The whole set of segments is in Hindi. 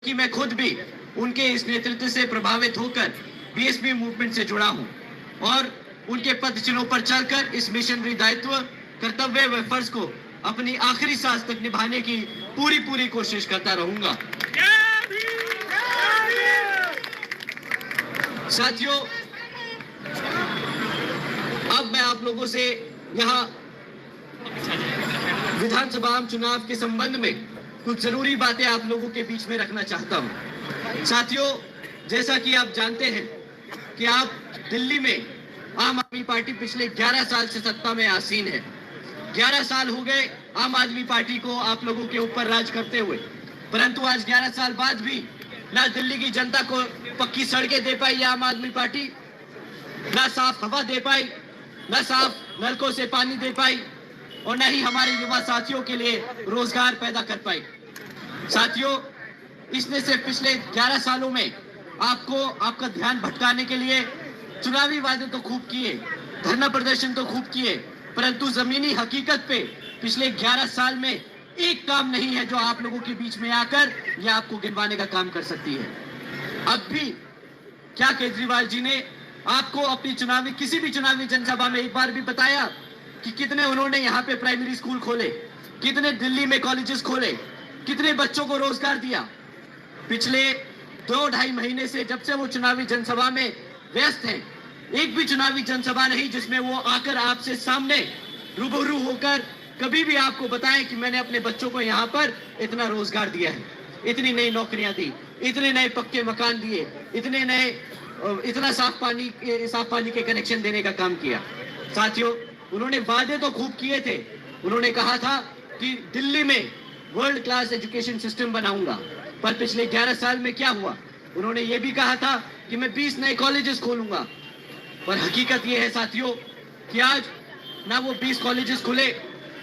कि मैं खुद भी उनके इस नेतृत्व से प्रभावित होकर बीएसपी मूवमेंट से जुड़ा हूं और उनके पद चिन्हों पर चलकर इस मिशनरी दायित्व, कर्तव्य व फर्ज को अपनी आखिरी सांस तक निभाने की पूरी कोशिश करता रहूंगा। साथियों, अब मैं आप लोगों से यहाँ विधानसभा चुनाव के संबंध में कुछ जरूरी बातें आप लोगों के बीच में रखना चाहता हूं। साथियों, जैसा कि आप जानते हैं कि आप दिल्ली में आम आदमी पार्टी पिछले 11 साल से सत्ता में आसीन है। 11 साल हो गए आम आदमी पार्टी को आप लोगों के ऊपर राज करते हुए, परंतु आज 11 साल बाद भी ना दिल्ली की जनता को पक्की सड़कें दे पाई आम आदमी पार्टी, ना साफ हवा दे पाई, ना साफ नलकों से पानी दे पाई और न ही हमारे युवा साथियों के लिए रोजगार पैदा कर पाई। साथियों, इसने सिर्फ पिछले 11 सालों में आपको आपका ध्यान भटकाने के लिए चुनावी वादे तो खूब किए, धरना प्रदर्शन तो खूब किए, परंतु जमीनी हकीकत पे पिछले 11 साल में एक काम नहीं है जो आप लोगों के बीच में आकर यह आपको गिनवाने का काम कर सकती है। अब भी क्या केजरीवाल जी ने आपको अपनी किसी भी चुनावी जनसभा में एक बार भी बताया कि कितने उन्होंने यहाँ पे प्राइमरी स्कूल खोले, कितने दिल्ली में कॉलेजेस खोले, कितने बच्चों को रोजगार दिया? पिछले 2-2.5 महीने से जब से वो चुनावी जनसभा में व्यस्त हैं, एक भी चुनावी जनसभा नहीं जिसमें वो आकर आपसे सामने रूबरू होकर कभी भी आपको बताएं कि मैंने अपने बच्चों को यहाँ पर इतना रोजगार दिया है, इतनी नई नौकरियां दी, इतने नए पक्के मकान दिए, इतना साफ पानी के कनेक्शन देने का काम किया। साथियों, उन्होंने वादे तो खूब किए थे। उन्होंने कहा था कि दिल्ली में वर्ल्ड क्लास एजुकेशन सिस्टम बनाऊंगा, पर पिछले 11 साल में क्या हुआ? उन्होंने ये भी कहा था कि मैं 20 नए कॉलेजेस खोलूंगा, पर हकीकत ये है साथियों कि आज ना वो 20 कॉलेजेस खुले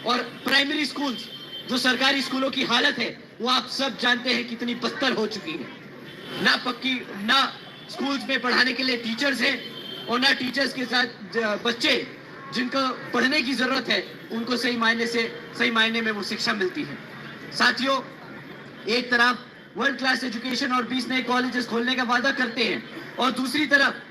और प्राइमरी स्कूल्स, जो सरकारी स्कूलों की हालत है वो आप सब जानते हैं कितनी बदतर हो चुकी है। ना स्कूल्स में पढ़ाने के लिए टीचर्स हैं और ना टीचर्स के साथ बच्चे जिनको पढ़ने की जरूरत है उनको सही मायने में वो शिक्षा मिलती है। साथियों, एक तरफ वर्ल्ड क्लास एजुकेशन और 20 नए कॉलेजेस खोलने का वादा करते हैं और दूसरी तरफ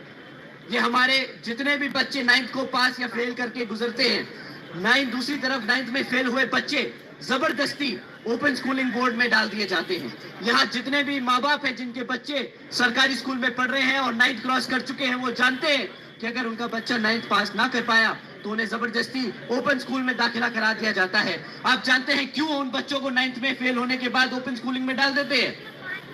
ये हमारे जितने भी बच्चे 9th को पास या फेल करके गुजरते हैं, दूसरी तरफ 9th में फेल हुए बच्चे जबरदस्ती ओपन स्कूलिंग बोर्ड में डाल दिए जाते हैं। यहाँ जितने भी माँ बाप हैं जिनके बच्चे सरकारी स्कूल में पढ़ रहे हैं और 9th क्रॉस कर चुके हैं, वो जानते हैं कि अगर उनका बच्चा 9th पास ना कर पाया तो उन्हें जबरदस्ती ओपन स्कूल में दाखिला करा दिया जाता है। आप जानते हैं क्यों उन बच्चों को 9th में फेल होने के बाद ओपन स्कूलिंग में डाल देते हैं?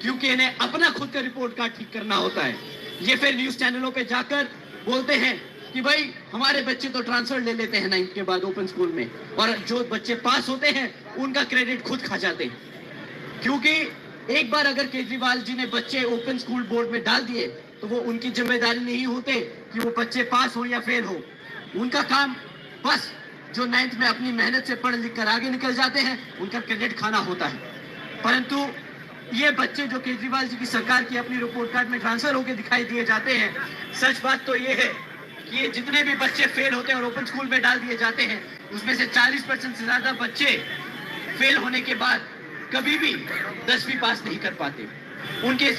क्योंकि इन्हें अपना खुद का रिपोर्ट कार्ड ठीक करना होता है। ये फिर न्यूज चैनलों पे जाकर बोलते हैं कि भाई हमारे बच्चे तो ट्रांसफर ले लेते हैं 9th के बाद ओपन स्कूल में, और जो बच्चे पास होते हैं उनका क्रेडिट खुद खा जाते हैं। क्योंकि एक बार अगर केजरीवाल जी ने बच्चे ओपन स्कूल बोर्ड में डाल दिए तो वो उनकी जिम्मेदारी नहीं होते कि वो बच्चे पास हो या फेल हो। उनका काम बस जो 9th में अपनी मेहनत से पढ़ लिख कर आगे निकल जाते हैं उनका क्रेडिट खाना होता है। परंतु ये बच्चे जो केजरीवाल जी की सरकार की अपनी रिपोर्ट कार्ड में ट्रांसफर होकर दिखाई दिए जाते हैं, सच बात तो ये है कि ये जितने भी बच्चे फेल होते हैं और ओपन स्कूल में डाल दिए जाते हैं, उसमें से 40% से ज्यादा बच्चे फेल होने के बाद कभी भी 10वीं पास नहीं कर पाते। उनके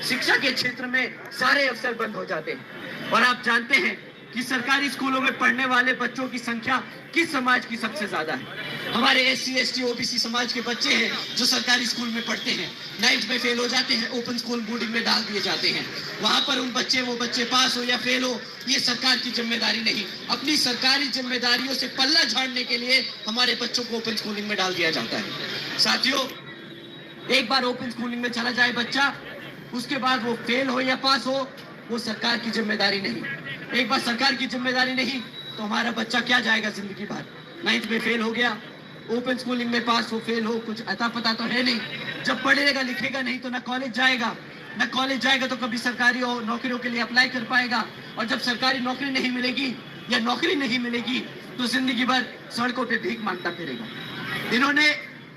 शिक्षा के क्षेत्र में सारे अवसर बंद हो जाते हैं। और आप जानते हैं कि सरकारी स्कूलों में पढ़ने वाले बच्चों की संख्या किस समाज की सबसे ज्यादा है? हमारे SC, ST, OBC समाज के बच्चे हैं जो सरकारी स्कूल में पढ़ते हैं, 9th में फेल हो जाते हैं, ओपन स्कूल बोर्डिंग में डाल दिए जाते हैं। वहां पर वो बच्चे पास हो या फेल हो, ये सरकार की जिम्मेदारी नहीं। अपनी सरकारी जिम्मेदारियों से पल्ला झाड़ने के लिए हमारे बच्चों को ओपन स्कूलिंग में डाल दिया जाता है। साथियों, एक बार ओपन स्कूलिंग में चला जाए बच्चा, उसके बाद वो फेल हो या पास हो, वो सरकार की जिम्मेदारी नहीं। एक बार सरकार की जिम्मेदारी नहीं तो हमारा बच्चा क्या जाएगा जिंदगी भर? 9th में फेल हो गया, ओपन स्कूलिंग में पास हो फेल हो, कुछ अता पता तो है नहीं। जब पढ़ेगा लिखेगा नहीं तो ना कॉलेज जाएगा तो कभी सरकारी नौकरियों के लिए अप्लाई कर पाएगा, और जब सरकारी नौकरी नहीं मिलेगी या नौकरी नहीं मिलेगी तो जिंदगी भर सड़कों पे भीख मांगता फिरेगा। इन्होंने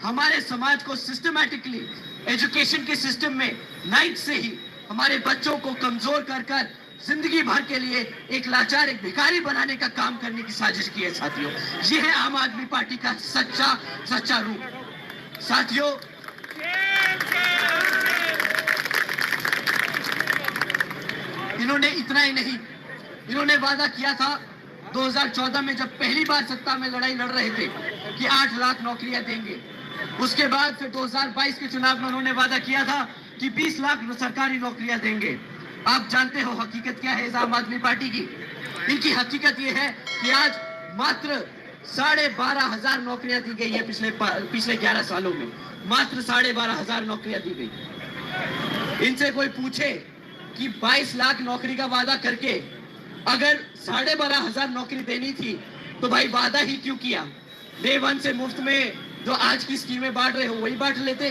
हमारे समाज को सिस्टमैटिकली एजुकेशन के सिस्टम में 9th से ही हमारे बच्चों को कमजोर कर जिंदगी भर के लिए एक लाचार, एक भिखारी बनाने का काम करने की साजिश की है। साथियों, ये है आम आदमी पार्टी का सच्चा रूप। साथियों, इन्होंने इतना ही नहीं, इन्होंने वादा किया था 2014 में जब पहली बार सत्ता में लड़ाई लड़ रहे थे कि 8 लाख नौकरियां देंगे। उसके बाद फिर 2022 के चुनाव में उन्होंने वादा किया था कि 20 लाख सरकारी नौकरियां देंगे। आप जानते हो हकीकत क्या है इस आम आदमी पार्टी की? इनकी हकीकत ये है कि आज मात्र 12,500 नौकरियां दी गई है पिछले 11 सालों में। मात्र 12,500 नौकरियां दी गई। इनसे कोई पूछे कि 22 लाख नौकरी का वादा करके अगर 12,500 नौकरी देनी थी तो भाई वादा ही क्यों किया? डे 1 से मुफ्त में जो आज की स्कीमें बांट रहे हो वही बांट लेते।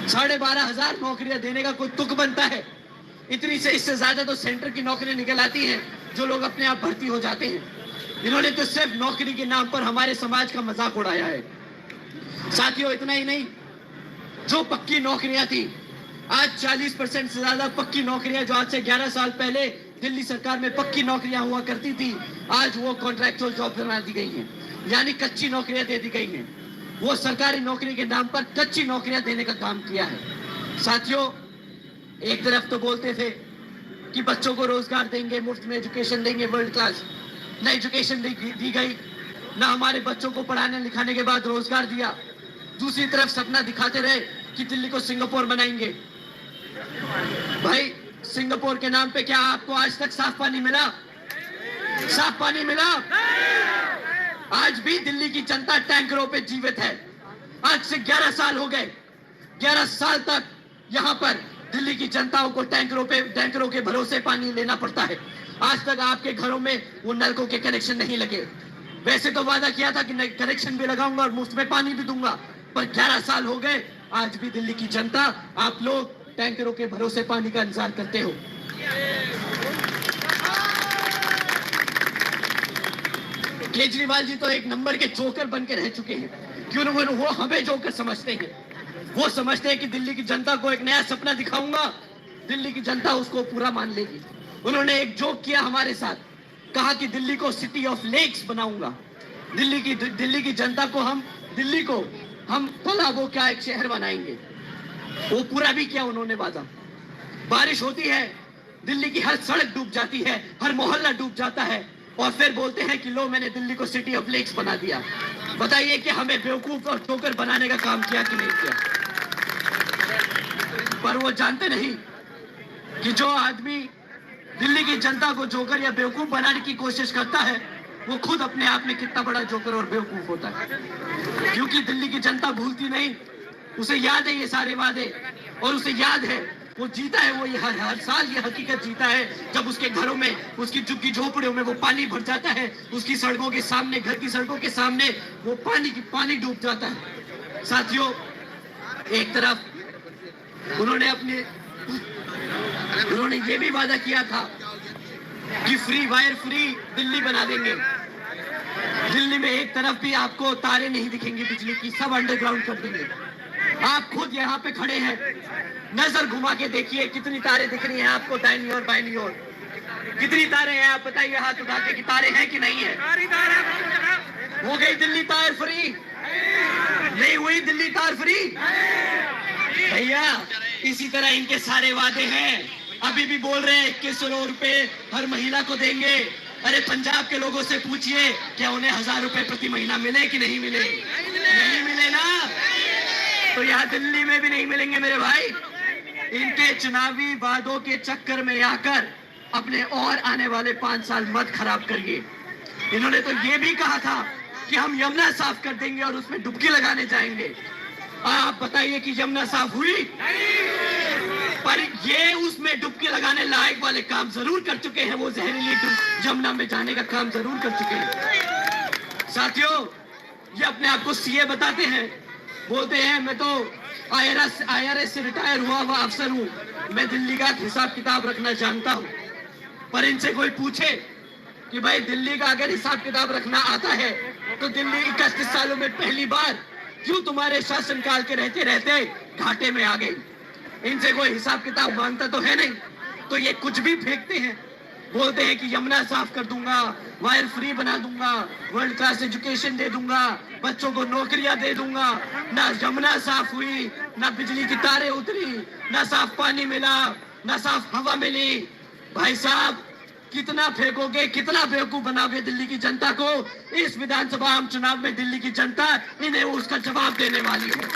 12,500 नौकरियां देने का कोई तुक बनता है? इतनी से इससे ज्यादा तो सेंटर की नौकरियां निकल आती हैं जो लोग अपने आप भर्ती हो जाते हैं। इन्होंने तो सिर्फ नौकरी के नाम पर हमारे समाज का मजाक उड़ाया है। साथियों, इतना ही नहीं, जो पक्की नौकरियां थी, आज 40% से ज्यादा पक्की नौकरियां जो आज से 11 साल पहले दिल्ली सरकार में पक्की नौकरियां हुआ करती थी, आज वो कॉन्ट्रैक्चुअल जॉब बना दी गई हैं, यानी कच्ची नौकरियां दे दी गई हैं। वो सरकारी नौकरी के नाम पर कच्ची नौकरियां देने का काम किया है। साथियों, एक तरफ तो बोलते थे कि बच्चों को रोजगार देंगे, मुफ्त में एजुकेशन देंगे, वर्ल्ड क्लास, ना एजुकेशन दी गई, ना हमारे बच्चों को पढ़ाने लिखाने के बाद रोजगार दिया। दूसरी तरफ सपना दिखाते रहे कि दिल्ली को सिंगापुर बनाएंगे। भाई, सिंगापुर के नाम पे क्या आपको आज तक साफ पानी मिला? साफ पानी मिला? आज भी दिल्ली की जनता टैंकरों पे जीवित है। आज से 11 साल हो गए। 11 साल तक यहाँ पर दिल्ली की जनताओं को टैंकरों के भरोसे पानी लेना पड़ता है। आज तक आपके घरों में वो नलकों के कनेक्शन नहीं लगे। वैसे तो वादा किया था कि कनेक्शन भी लगाऊंगा और मुफ्त में पानी भी दूंगा, पर 11 साल हो गए, आज भी दिल्ली की जनता, आप लोग टैंकरों के भरोसे पानी का इंतजार करते हो। केजरीवाल जी तो एक नंबर के जोकर बन के रह चुके हैं, क्यों ना वो हमें जोकर समझते हैं। वो समझते हैं कि दिल्ली की जनता को एक नया सपना दिखाऊंगा, दिल्ली की जनता उसको पूरा मान लेगी। उन्होंने एक जोक किया हमारे साथ, कहा कि दिल्ली को सिटी ऑफ लेक्स बनाऊंगा। दिल्ली की जनता को दिल्ली को हम तालाबों का एक शहर बनाएंगे। वो पूरा भी किया उन्होंने वादा। बारिश होती है, दिल्ली की हर सड़क डूब जाती है, हर मोहल्ला डूब जाता है, और फिर बोलते हैं कि लो, मैंने दिल्ली को सिटी ऑफ लेक्स बना दिया। बताइए कि हमें बेवकूफ और जोकर बनाने का काम किया कि नहीं किया? पर वो जानते नहीं कि जो आदमी दिल्ली की जनता को जोकर या बेवकूफ बनाने की कोशिश करता है, वो खुद अपने आप में कितना बड़ा जोकर और बेवकूफ होता है। क्योंकि दिल्ली की जनता भूलती नहीं, उसे याद है ये सारे वादे, और उसे याद है वो जीता है। वो ये हर साल ये हकीकत जीता है जब उसके घरों में, उसकी झुग्गी झोपड़ियों में वो पानी भर जाता है, उसकी सड़कों के सामने, घर की सड़कों के सामने वो पानी डूब जाता है। साथियों, एक तरफ उन्होंने ये भी वादा किया था कि वायर फ्री दिल्ली बना देंगे। दिल्ली में एक तरफ भी आपको तारे नहीं दिखेंगे बिजली की, सब अंडरग्राउंड कर देंगे। आप खुद यहाँ पे खड़े हैं, नजर घुमा के देखिए कितनी तारे दिख रही हैं आपको, दाहिनी और बाईनी ओर कितनी तारे हैं? आप बताइए हाथ उठा के कि तारे हैं कि नहीं है? हो गई दिल्ली तार फ्री? नहीं हुई दिल्ली तार फ्री भैया। इसी तरह इनके सारे वादे हैं। अभी भी बोल रहे हैं 2100 रुपए हर महिला को देंगे। अरे पंजाब के लोगों से पूछिए, क्या उन्हें 1000 रुपए प्रति महीना मिले कि नहीं मिले? नहीं मिले ना, तो यहाँ दिल्ली में भी नहीं मिलेंगे मेरे भाई। इनके चुनावी वादों के चक्कर में आकर अपने और आने वाले 5 साल मत खराब करिए। इन्होंने तो ये भी कहा था कि हम यमुना साफ कर देंगे और उसमें डुबकी लगाने जाएंगे। आप बताइए कि यमुना साफ हुई? पर ये उसमें डुबकी लगाने लायक वाले काम जरूर कर चुके हैं। वो जहरीली यमुना में जाने का काम जरूर कर चुके हैं। साथियों, ये अपने आप को सीए बताते हैं, बोलते हैं मैं तो IRS से रिटायर हुआ अफसर हूं, मैं दिल्ली का हिसाब किताब रखना जानता हूं। पर इनसे कोई पूछे कि भाई दिल्ली का अगर हिसाब किताब रखना आता है तो दिल्ली 31 सालों में पहली बार क्यों तुम्हारे शासनकाल के रहते रहते घाटे में आ गई? इनसे कोई हिसाब किताब मांगता तो है नहीं, तो ये कुछ भी फेंकते हैं। बोलते हैं कि यमुना साफ कर दूंगा, वायर फ्री बना दूंगा, वर्ल्ड क्लास एजुकेशन दे दूंगा, बच्चों को नौकरियां दे दूंगा। ना यमुना साफ हुई, ना बिजली की तारें उतरी, ना साफ पानी मिला, ना साफ हवा मिली। भाई साहब, कितना फेंकोगे, कितना बेवकूफ बनाओगे दिल्ली की जनता को। इस विधानसभा आम चुनाव में दिल्ली की जनता इन्हें उसका जवाब देने वाली है।